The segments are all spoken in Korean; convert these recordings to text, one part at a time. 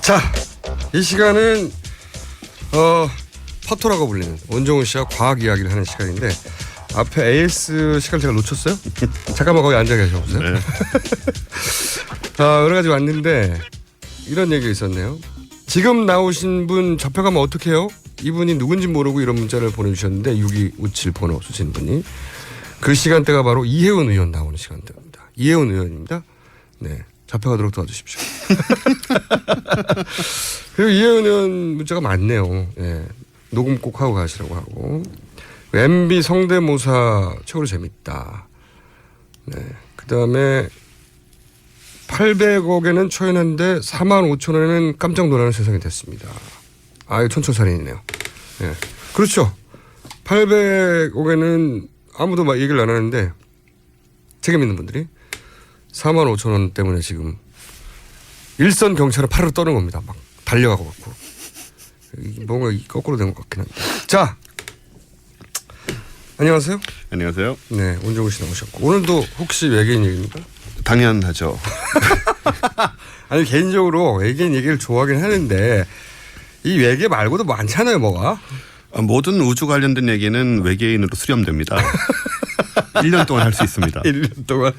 자, 이 시간은 퍼터라고 불리는 원종우 씨와 과학 이야기를 하는 시간인데 앞에 AS 시간 제가 놓쳤어요? 잠깐만 거기 앉아 계셔보세요. 네. 여러 가지 왔는데 이런 얘기가 있었네요. 지금 나오신 분 잡혀가면 어떡해요? 이분이 누군지 모르고 이런 문자를 보내주셨는데 6257 번호 쓰신 분이 그 시간대가 바로 이혜훈 의원 나오는 시간대입니다. 이혜훈 의원입니다. 네, 잡혀가도록 도와주십시오. 그리고 이혜훈 의원 문자가 많네요. 네, 녹음 꼭 하고 가시라고 하고 MB 성대모사 최고로 재밌다. 네, 그다음에 800억에는 초연한데 45,000원에는 깜짝 놀라는 세상이 됐습니다. 아유, 촌철살인이네요. 예. 그렇죠. 800억에는 아무도 막 얘기를 안 하는데 책임 있는 분들이 45,000원 때문에 지금 일선 경찰을 팔으러 떠는 겁니다. 막 달려가고 갖고. 뭔가 거꾸로 된 것 같긴 한데. 자, 안녕하세요. 안녕하세요. 네, 원종우 씨 나오셨고 오늘도 혹시 외계인 얘기입니까? 당연하죠. 아니 개인적으로 외계인 얘기를 좋아하긴 하는데 이 외계 말고도 많잖아요, 뭐가. 모든 우주 관련된 얘기는 외계인으로 수렴됩니다. 1년 동안 할 수 있습니다. 1년 동안.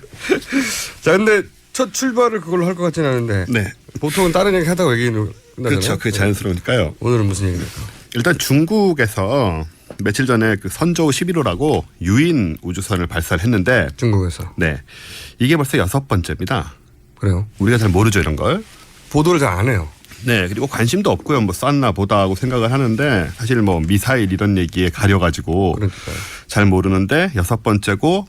자, 근데 첫 출발을 그걸로 할 것 같지는 않은데. 네. 보통은 다른 얘기 하다가 외계인으로 끝나잖아요. 그렇죠. 그게 자연스러우니까요. 오늘은 무슨 얘기입니까? 일단 중국에서 며칠 전에 그 선저우 11호라고 유인 우주선을 발사를 했는데 중국에서. 네. 이게 벌써 6번째입니다. 그래요? 우리가 잘 모르죠, 이런 걸. 보도를 잘 안 해요. 네. 그리고 관심도 없고요. 뭐 쐈나 보다 하고 생각을 하는데 사실 뭐 미사일 이런 얘기에 가려가지고 그러니까요. 잘 모르는데 6번째고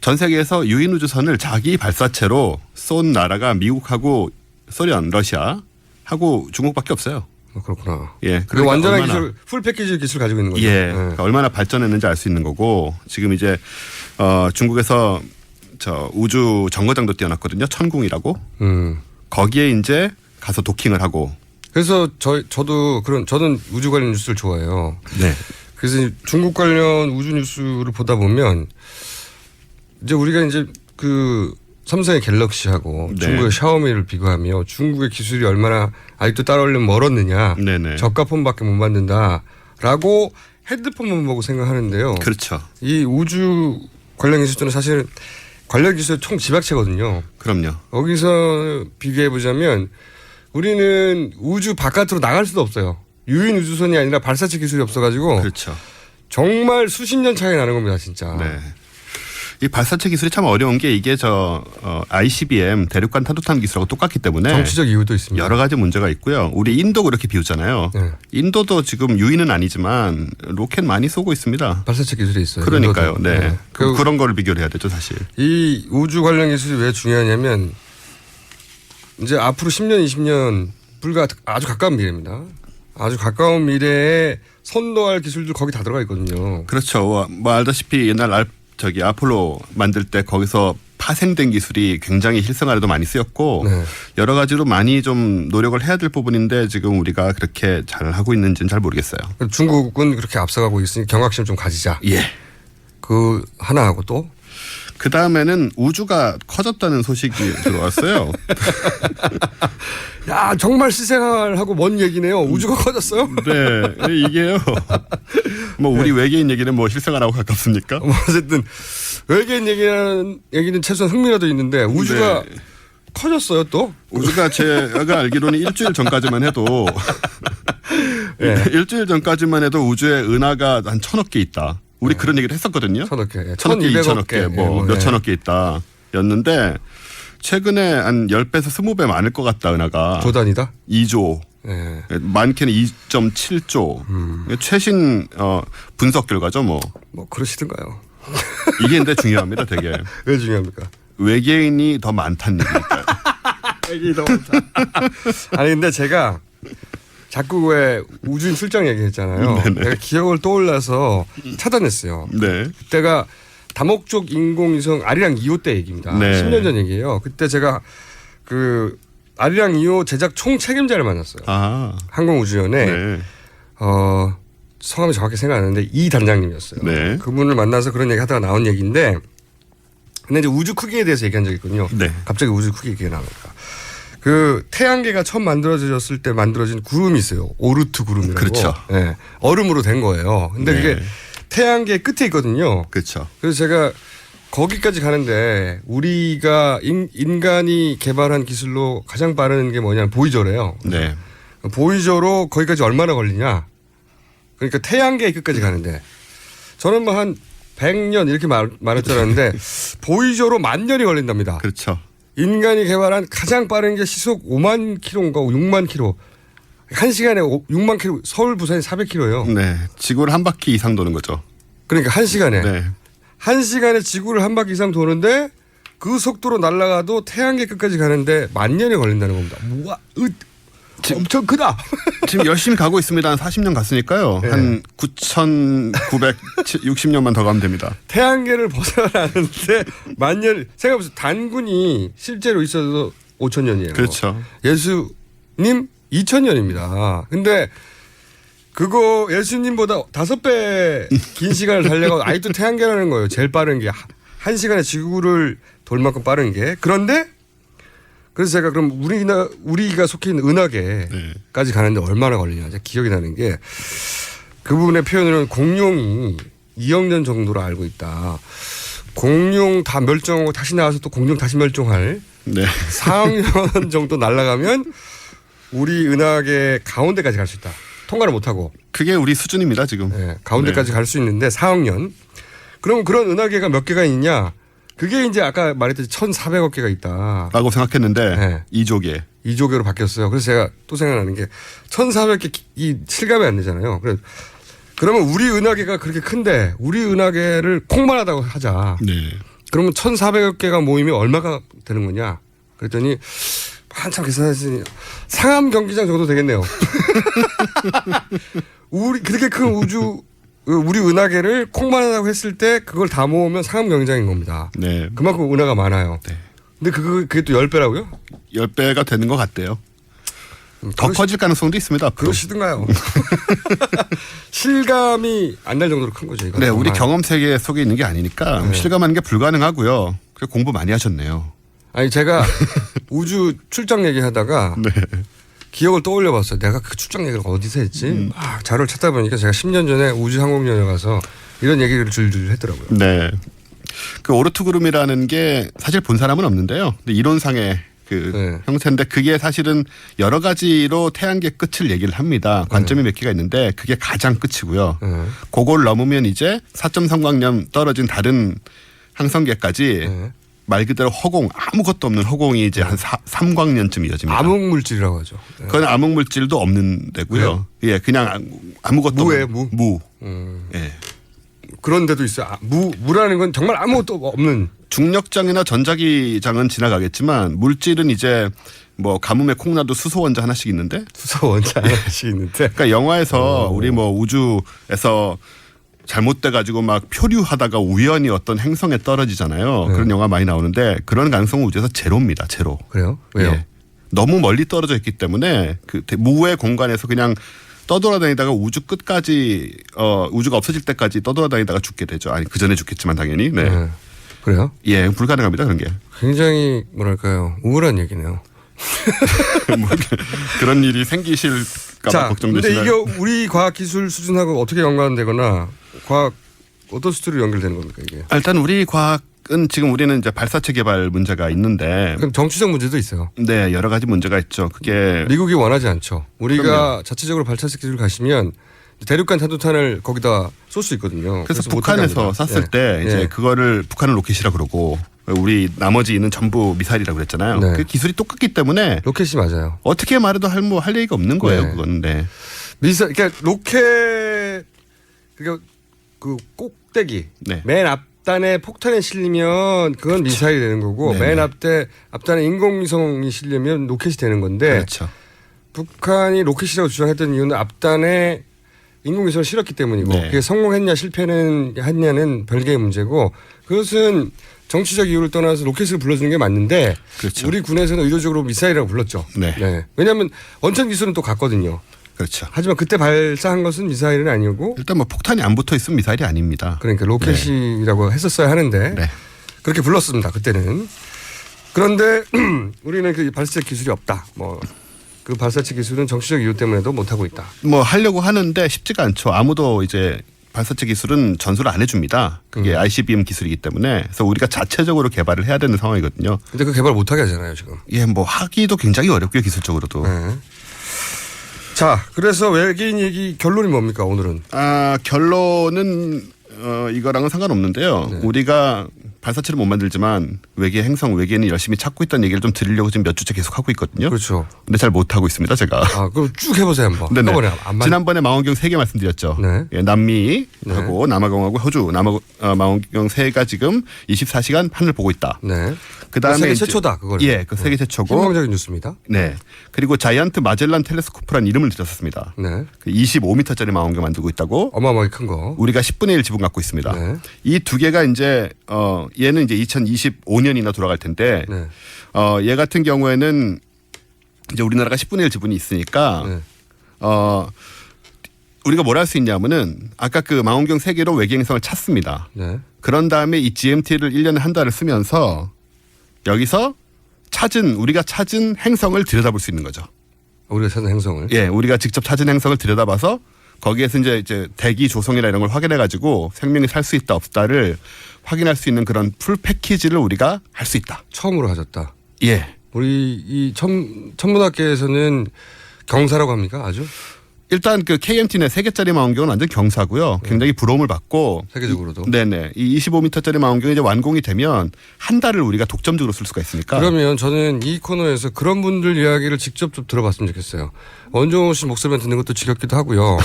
전 세계에서 유인 우주선을 자기 발사체로 쏜 나라가 미국하고 소련, 러시아하고 중국밖에 없어요. 그렇구나. 예. 그리고 그러니까 완전한 얼마나, 기술, 풀 패키지 기술 가지고 있는 거죠. 예. 네. 그러니까 얼마나 발전했는지 알 수 있는 거고 지금 이제 중국에서 저 우주 정거장도 띄워놨거든요. 천궁이라고. 거기에 이제 가서 도킹을 하고. 그래서 저도 저는 우주 관련 뉴스를 좋아해요. 네. 그래서 중국 관련 우주 뉴스를 보다 보면 이제 우리가 이제 그 삼성의 갤럭시하고 네. 중국의 샤오미를 비교하며 중국의 기술이 얼마나 아직도 따라오려면 멀었느냐. 네네. 저가폰밖에 못 만든다라고 핸드폰만 보고 생각하는데요. 그렇죠. 이 우주 관련 기술들은 사실 관련 기술 총 집약체거든요. 그럼요. 여기서 비교해 보자면 우리는 우주 바깥으로 나갈 수도 없어요. 유인 우주선이 아니라 발사체 기술이 없어가지고 그렇죠. 정말 수십 년 차이 나는 겁니다, 진짜. 네. 이 발사체 기술이 참 어려운 게 이게 ICBM 대륙간 탄도탄 기술하고 똑같기 때문에 정치적 이유도 있습니다. 여러 가지 문제가 있고요. 우리 인도 그렇게 비우잖아요. 네. 인도도 지금 유인은 아니지만 로켓 많이 쏘고 있습니다. 발사체 기술이 있어요. 그러니까요. 인도도. 네. 그런 거를 비교를 해야 되죠, 사실. 이 우주 관련 기술이 왜 중요하냐면 이제 앞으로 10년, 20년 불과 아주 가까운 미래입니다. 아주 가까운 미래에 선도할 기술들 거기 다 들어가 있거든요. 그렇죠. 뭐 알다시피 옛날 아폴로 만들 때 거기서 파생된 기술이 굉장히 실생활에도 많이 쓰였고 네. 여러 가지로 많이 좀 노력을 해야 될 부분인데 지금 우리가 그렇게 잘 하고 있는지는 잘 모르겠어요. 중국은 그렇게 앞서가고 있으니 경각심 좀 가지자. 예. 그 하나하고 또 그 다음에는 우주가 커졌다는 소식이 들어왔어요. 야, 정말 실생활하고 먼 얘기네요. 우주가 커졌어요? 네, 이게요. 뭐 우리 외계인 얘기는 뭐 실생활하고 가깝습니까? 뭐 어쨌든 외계인 얘기는 최소한 흥미라도 있는데 우주가 네. 커졌어요 또? 우주가 제가 알기로는 일주일 전까지만 해도 네. 일주일 전까지만 해도 우주에 은하가 한 1,000억 개 있다. 우리 그런 얘기를 했었거든요. 1,000억 개. 1,000억 개, 2,000억 개, 뭐 몇천억 개 있다. 였는데 최근에 한 10배에서 20배 많을 것 같다, 은하가. 조단이다? 2조. 네. 많게는 2.7조. 최신 분석 결과죠, 뭐. 뭐 그러시든가요. 이게 근데 중요합니다, 되게. 왜 중요합니까? 외계인이 더 많다는 얘기니까요. 외계인이 더 많다. 아니 근데 제가 자꾸 왜 우주인 출장 얘기했잖아요. 내가 기억을 떠올라서 찾아냈어요. 네. 그때가 다목적 인공위성 아리랑 2호 때 얘기입니다. 네. 10년 전 얘기예요. 그때 제가 그 아리랑 2호 제작 총 책임자를 만났어요. 아. 항공우주연에 네. 성함이 정확히 생각 안 나는데 이 단장님이었어요. 네. 그분을 만나서 그런 얘기 하다가 나온 얘기인데 근데 이제 우주 크기에 대해서 얘기한 적이 있거든요. 네. 갑자기 우주 크기 얘기가 나오니까. 그 태양계가 처음 만들어졌을 때 만들어진 구름이 있어요. 오르트 구름이라고. 그렇죠. 네. 얼음으로 된 거예요. 근데 네. 그게 태양계 끝에 있거든요. 그렇죠. 그래서 제가 거기까지 가는데 우리가 인간이 개발한 기술로 가장 빠른 게 뭐냐면 보이저래요. 네. 보이저로 거기까지 얼마나 걸리냐. 그러니까 태양계 끝까지 가는데 저는 뭐 한 100년 이렇게 말할 줄 알았는데 보이저로 10,000년이 걸린답니다. 그렇죠. 인간이 개발한 가장 빠른 게 시속 5만 킬로인가 6만 킬로. 1시간에 6만 킬로. 서울 부산이 400킬로예요. 네. 지구를 한 바퀴 이상 도는 거죠. 그러니까 1시간에. 네. 1시간에 지구를 한 바퀴 이상 도는데 그 속도로 날아가도 태양계 끝까지 가는데 10,000년이 걸린다는 겁니다. 우와, 엄청 크다. 지금 열심히 가고 있습니다. 한 40년 갔으니까요. 네. 한 9,960년만 더 가면 됩니다. 태양계를 벗어나는데 10,000년. 생각해보세요. 단군이 실제로 있어도 5,000년이에요. 그렇죠. 예수님 2,000년입니다. 근데 그거 예수님보다 5배 긴 시간을 달려가고 아직도 태양계라는 거예요. 제일 빠른 게. 1시간에 지구를 돌 만큼 빠른 게. 그런데 그래서 제가 그럼 우리가 속해 있는 은하계까지 가는데 얼마나 걸리냐. 제가 기억이 나는 게 그 부분의 표현으로는 공룡이 2억 년 정도로 알고 있다. 공룡 다 멸종하고 다시 나와서 또 공룡 다시 멸종할 네. 4억 년 정도 날아가면 우리 은하계 가운데까지 갈 수 있다. 통과를 못하고. 그게 우리 수준입니다, 지금. 네, 가운데까지 갈 수 있는데 4억 년. 그럼 그런 은하계가 몇 개가 있냐. 그게 이제 아까 말했듯이 1,400억 개가 있다. 라고 생각했는데 네. 2조개. 2조개로 바뀌었어요. 그래서 제가 또 생각나는 게 1,400개 이 실감이 안 되잖아요. 그러면 우리 은하계가 그렇게 큰데 우리 은하계를 콩만하다고 하자. 네. 그러면 1,400억 개가 모이면 얼마가 되는 거냐. 그랬더니 한참 계산했으니 상암 경기장 정도 되겠네요. 우리 그렇게 큰 우리 은하계를 콩만하다고 했을 때 그걸 다 모으면 상암 경기장인 겁니다. 네. 그만큼 은하가 많아요. 네. 근데 그게 또 10배라고요? 10배가 되는 것 같대요. 더 커질 가능성도 있습니다. 앞으로. 그러시든가요. 실감이 안 날 정도로 큰 거죠. 이거. 네, 우리 경험 세계 속에 있는 게 아니니까 네. 실감하는 게 불가능하고요. 그래서 공부 많이 하셨네요. 아니 제가 우주 출장 얘기하다가 네. 기억을 떠올려 봤어요. 내가 그 출장 얘기를 어디서 했지? 자료를 찾다 보니까 제가 10년 전에 우주항공연에 가서 이런 얘기를 줄줄 했더라고요. 네. 그 오르트 구름이라는 게 사실 본 사람은 없는데요. 근데 이론상의 그 네. 형태인데 그게 사실은 여러 가지로 태양계 끝을 얘기를 합니다. 관점이 몇 개가 있는데 그게 가장 끝이고요. 그걸 넘으면 이제 4.3광년 떨어진 다른 항성계까지 말 그대로 허공, 아무것도 없는 허공이 이제 한 3광년쯤 이어집니다. 암흑물질이라고 하죠. 네. 그건 암흑물질도 없는 데고요. 예, 그냥 아무것도 무예요, 없는 무. 예. 그런 데도 있어요. 무라는 건 정말 아무것도 없는. 중력장이나 전자기장은 지나가겠지만 물질은 이제 뭐 가뭄에 콩나도 수소 원자 하나씩 있는데. 수소 원자 하나씩 있는데. 그러니까 영화에서 우리 뭐 우주에서 잘못돼 가지고 막 표류하다가 우연히 어떤 행성에 떨어지잖아요. 그런 영화 많이 나오는데 그런 가능성은 우주에서 제로입니다. 제로. 그래요? 왜요? 예. 너무 멀리 떨어져 있기 때문에 그 무의 공간에서 그냥 떠돌아다니다가 우주 끝까지 우주가 없어질 때까지 떠돌아다니다가 죽게 되죠. 아니 그 전에 죽겠지만 당연히. 네. 그래요? 예, 불가능합니다 그런 게. 굉장히 뭐랄까요 우울한 얘기네요. 뭐 그런 일이 생기실까 봐 근데 걱정되시나요? 이게 우리 과학기술 수준하고 어떻게 연관되거나 과학 어떤 수준으로 연결되는 겁니까 이게? 일단 우리 과학은 지금 우리는 이제 발사체 개발 문제가 있는데. 그럼 정치적 문제도 있어요. 네, 여러 가지 문제가 있죠. 그게 미국이 원하지 않죠. 우리가 그럼요. 자체적으로 발사체 기술 가시면 대륙간 탄도탄을 거기다 쏠 수 있거든요. 그래서 못하게 북한에서 합니다. 쐈을 때 이제 그거를 북한은 로켓이라 그러고 우리 나머지 있는 전부 미사일이라고 그랬잖아요. 네. 그 기술이 똑같기 때문에 로켓이 맞아요. 어떻게 말해도 할 얘기가 없는 거예요. 네. 그건. 네. 그러니까 로켓 그러니까 그 꼭대기 네. 맨 앞단에 폭탄이 실리면 그건 미사일이 되는 거고 네. 맨 앞단에 인공위성이 실리면 로켓이 되는 건데 그렇죠. 북한이 로켓이라고 주장했던 이유는 앞단에 인공위성을 실었기 때문이고 네. 그게 성공했냐 실패했냐는 별개의 문제고 그것은 정치적 이유를 떠나서 로켓을 불러주는 게 맞는데 그렇죠. 우리 군에서는 의도적으로 미사일이라고 불렀죠. 네. 왜냐하면 원천 기술은 또 같거든요. 그렇죠. 하지만 그때 발사한 것은 미사일은 아니고 일단 뭐 폭탄이 안 붙어 있으면 미사일이 아닙니다. 그러니까 로켓이라고 했었어야 하는데 네. 그렇게 불렀습니다. 그때는. 그런데 우리는 그 발사체 기술이 없다. 뭐 그 발사체 기술은 정치적 이유 때문에도 못 하고 있다. 뭐 하려고 하는데 쉽지가 않죠. 아무도 이제 발사체 기술은 전수를 안 해줍니다. 그게 ICBM 기술이기 때문에 그래서 우리가 자체적으로 개발을 해야 되는 상황이거든요. 근데 그 개발 못 하게 하잖아요 지금. 예, 뭐 하기도 굉장히 어렵고요 기술적으로도. 네. 자, 그래서 외계인 얘기 결론이 뭡니까 오늘은? 결론은 이거랑은 상관없는데요. 네. 우리가 발사체를 못 만들지만 외계 행성 외계인이 열심히 찾고 있다는 얘기를 좀 드리려고 지금 몇 주째 계속 하고 있거든요. 그렇죠. 근데 잘 못 하고 있습니다, 제가. 그럼 쭉 해보세요 한번. 네네. 한번에 안 지난번에 망원경 3개 말씀드렸죠. 네. 예, 남미하고 남아공하고 호주, 망원경 3가 지금 24시간 하늘 보고 있다. 네. 그다음에 세계 이제- 최초다 그걸. 예, 그 세계 최초고. 희망적인 뉴스입니다. 네. 그리고 자이언트 마젤란 텔레스코프라는 이름을 들였었습니다. 네. 그 25m짜리 망원경 만들고 있다고. 어마어마하게 큰 거. 우리가 10분의 1 지분 갖고 있습니다. 네. 이 두 개가 이제 얘는 이제 2025년이나 돌아갈 텐데 네. 얘 같은 경우에는 이제 우리나라가 10분의 1 지분이 있으니까 네. 우리가 뭘 할 수 있냐면은 아까 그 망원경 3개로 외계 행성을 찾습니다. 네. 그런 다음에 이 GMT를 1년에 한 달을 쓰면서 여기서 우리가 찾은 행성을 들여다볼 수 있는 거죠. 우리가 찾은 행성을. 예, 우리가 직접 찾은 행성을 들여다봐서 거기에서 이제 대기 조성이나 이런 걸 확인해 가지고 생명이 살 수 있다 없다를 확인할 수 있는 그런 풀 패키지를 우리가 할 수 있다. 처음으로 가졌다. 예. 우리 이 천문학계에서는 경사라고 합니까? 아주 일단 그 KMT네 3개짜리 망원경은 완전 경사고요. 굉장히 부러움을 받고 세계적으로도. 네네. 이 25m짜리 망원경이 이제 완공이 되면 한 달을 우리가 독점적으로 쓸 수가 있으니까. 그러면 저는 이 코너에서 그런 분들 이야기를 직접 좀 들어봤으면 좋겠어요. 원종호 씨 목소리만 듣는 것도 지겹기도 하고요.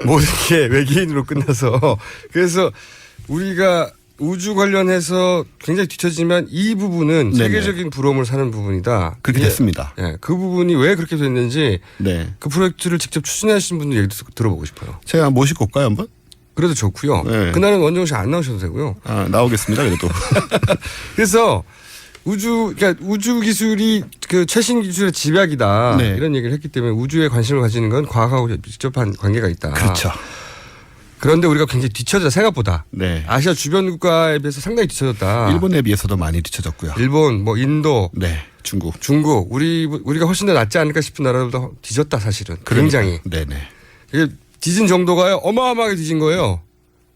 모든 게 외계인으로 끝나서 그래서 우리가 우주 관련해서 굉장히 뒤처지만 이 부분은 네네. 세계적인 부러움을 사는 부분이다. 그렇게 이게, 됐습니다. 예, 그 부분이 왜 그렇게 됐는지 네. 그 프로젝트를 직접 추진하신 분들 얘기도 들어보고 싶어요. 제가 모시고 올까요 한번? 그래도 좋고요. 네. 그날은 원종호 씨 안 나오셔도 되고요. 나오겠습니다. 그래도. 그래서 그러니까 우주 기술이 그 최신 기술의 집약이다. 네. 이런 얘기를 했기 때문에 우주에 관심을 가지는 건 과학하고 직접한 관계가 있다. 그렇죠. 그런데 우리가 굉장히 뒤처져 생각보다. 네. 아시아 주변 국가에 비해서 상당히 뒤처졌다. 일본에 비해서도 많이 뒤쳐졌고요. 일본, 뭐 인도, 네. 중국. 우리가 훨씬 더 낫지 않을까 싶은 나라보다 뒤졌다 사실은. 굉장히. 네네. 이게 뒤진 정도가요. 어마어마하게 뒤진 거예요.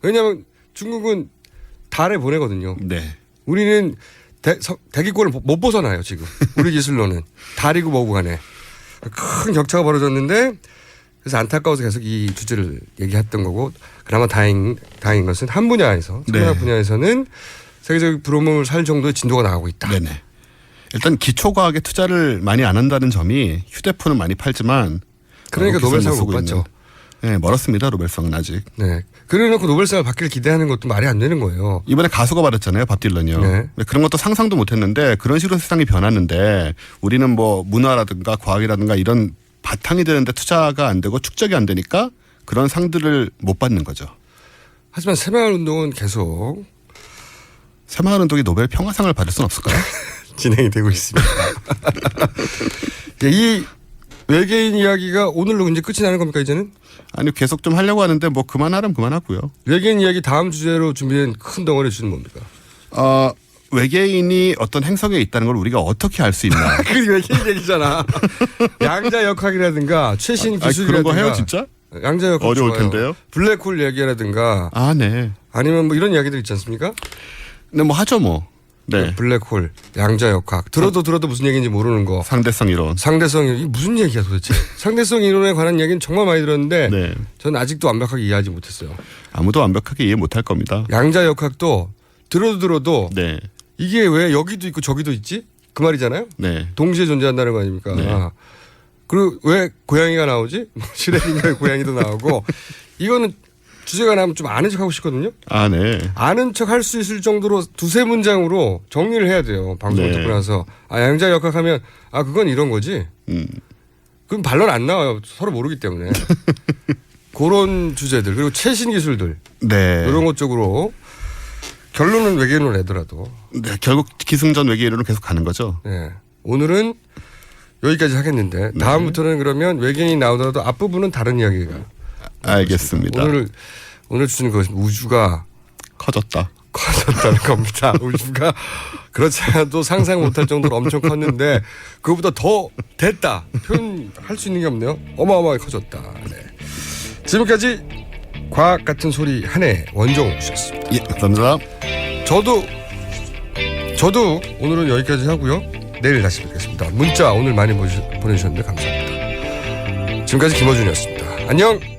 왜냐하면 중국은 달에 보내거든요. 네. 우리는 대기권을 못 벗어나요 지금. 우리 기술로는. 달이고 뭐고 간에. 큰 격차가 벌어졌는데 그래서 안타까워서 계속 이 주제를 얘기했던 거고 그나마 다행인 것은 한 분야에서 천문학 네. 분야에서는 세계적 부러움을 살 정도의 진도가 나가고 있다. 네네. 일단 기초과학에 투자를 많이 안 한다는 점이 휴대폰은 많이 팔지만 그러니까 노벨상을 못 쓰고 받죠. 네, 멀었습니다. 노벨상은 아직. 네. 그래놓고 노벨상을 받기를 기대하는 것도 말이 안 되는 거예요. 이번에 가수가 받았잖아요. 밥 딜런이요. 네. 근데 그런 것도 상상도 못했는데 그런 식으로 세상이 변하는데 우리는 뭐 문화라든가 과학이라든가 이런 바탕이 되는데 투자가 안 되고 축적이 안 되니까 그런 상들을 못 받는 거죠. 하지만 새마을운동은 계속 새마을운동이 노벨 평화상을 받을 수는 없을까요? 진행이 되고 있습니다. 이 외계인 이야기가 오늘로 이제 끝이 나는 겁니까 이제는? 아니 계속 좀 하려고 하는데 뭐 그만하라면 그만하고요. 외계인 이야기 다음 주제로 준비된 큰 덩어리 주는 뭡니까? 외계인이 어떤 행성에 있다는 걸 우리가 어떻게 알 수 있나? 그게 외계인 얘기잖아. 양자 역학이라든가 최신 그런 기술이라든가. 거 해요 진짜? 양자 역학 어려울 좋아요. 텐데요. 블랙홀 얘기라든가 아 네. 아니면 뭐 이런 이야기들 있지 않습니까? 네, 뭐 하죠 뭐. 네. 블랙홀, 양자 역학. 들어도 무슨 얘기인지 모르는 거. 상대성 이론. 상대성 이론. 이게 무슨 얘기야 도대체. 상대성 이론에 관한 이야기는 정말 많이 들었는데 네. 저는 아직도 완벽하게 이해하지 못했어요. 아무도 완벽하게 이해 못할 겁니다. 양자 역학도 들어도 네. 이게 왜 여기도 있고 저기도 있지? 그 말이잖아요. 네. 동시에 존재한다는 거 아닙니까? 네. 그리고 왜 고양이가 나오지? 슈레딩거의 고양이도 나오고 이거는 주제가 나면 좀 아는 척하고 싶거든요. 아 네. 아는 척 할 수 있을 정도로 두세 문장으로 정리를 해야 돼요. 방송을 네. 듣고 나서. 양자 역학하면 그건 이런 거지. 그럼 반론 안 나와요. 서로 모르기 때문에. 그런 주제들 그리고 최신 기술들 네. 이런 것 쪽으로 결론은 외계인으로 내더라도 네. 결국 기승전 외계 이론으로 계속 가는 거죠. 네. 오늘은 여기까지 하겠는데 네. 다음부터는 그러면 외계인이 나오더라도 앞부분은 다른 이야기가. 알겠습니다. 오늘 주는 것은 우주가 커졌다. 커졌다는 겁니다. 우주가 그렇지 않아도 상상 못할 정도로 엄청 컸는데 그거보다 더 됐다. 표현할 수 있는 게 없네요. 어마어마하게 커졌다. 네. 지금까지 과학 같은 소리 한 해 원종우 씨였습니다. 예, 감사합니다. 저도 오늘은 여기까지 하고요. 내일 다시 뵙겠습니다. 문자 오늘 많이 보내주셨는데 감사합니다. 지금까지 김어준이었습니다. 안녕.